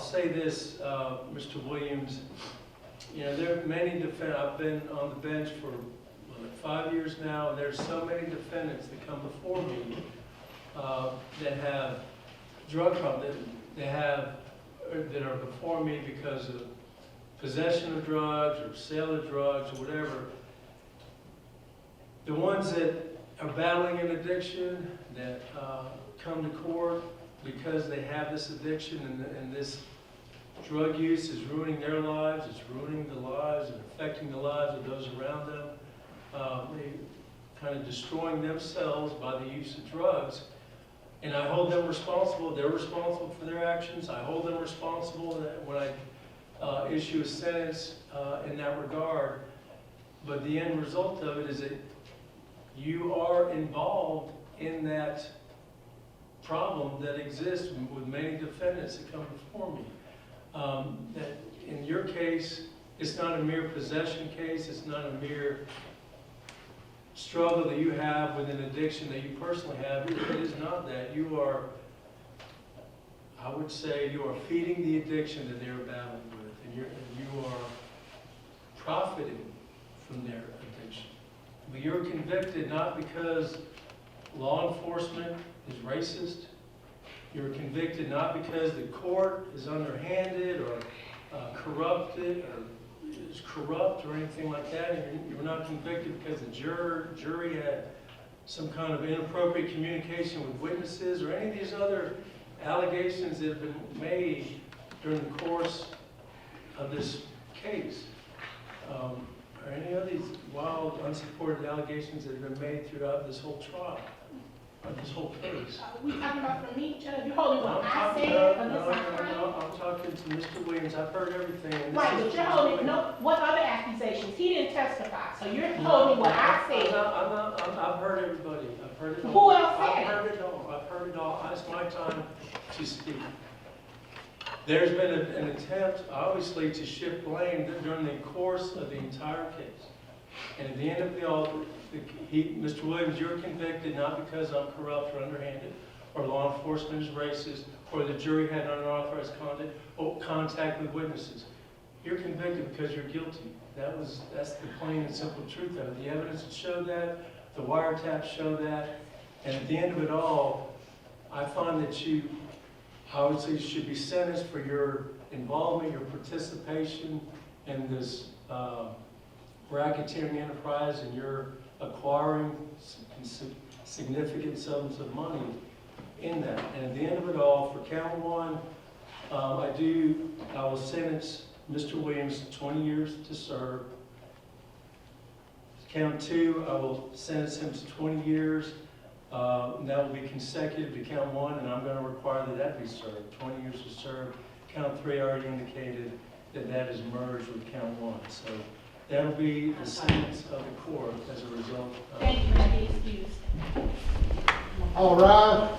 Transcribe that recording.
say this, Mr. Williams, you know, there are many defendants, I've been on the bench for 5 years now, and there's so many defendants that come before me that have drug problems, that are before me because of possession of drugs or sale of drugs or whatever. The ones that are battling an addiction, that come to court because they have this addiction and this drug use is ruining their lives, it's ruining the lives and affecting the lives of those around them. They kind of destroying themselves by the use of drugs. And I hold them responsible. They're responsible for their actions. I hold them responsible when I issue a sentence in that regard. But the end result of it is that you are involved in that problem that exists with many defendants that come before me. That in your case, it's not a mere possession case. It's not a mere struggle that you have with an addiction that you personally have. It is not that. You are, I would say, you are feeding the addiction that they're battling with, and you are profiting from their addiction. But you're convicted not because law enforcement is racist. You're convicted not because the court is underhanded or corrupted or is corrupt or anything like that. And you're not convicted because the jury had some kind of inappropriate communication with witnesses or any of these other allegations that have been made during the course of this case. Or any of these wild, unsupported allegations that have been made throughout this whole trial, or this whole case. We talking about from me, Judge? You holding what I said? No, I'm talking to Mr. Williams. I've heard everything. And right, but you're holding, no, what other accusations? He didn't testify, so you're holding what I said. I've heard everybody. I've heard it all. Who else said I've heard it all. I've heard it all. It's my time to speak. There's been an attempt, obviously, to shift blame during the course of the entire case. And at the end of the all, Mr. Williams, you're convicted not because I'm corrupt or underhanded, or law enforcement is racist, or the jury had unauthorized contact with witnesses. You're convicted because you're guilty. That's the plain and simple truth of it. The evidence showed that, the wiretaps show that, and at the end of it all, I find that you, I would say, should be sentenced for your involvement, your participation in this racketeering enterprise, and your acquiring significant sums of money in that. And at the end of it all, for count one, I will sentence Mr. Williams to 20 years to serve. Count two, I will sentence him to 20 years. And that will be consecutive to count one, and I'm going to require that be served. 20 years to serve. Count three, I already indicated that is merged with count one. So that will be the sentence of the court as a result. Thank you, may I be excused? All right.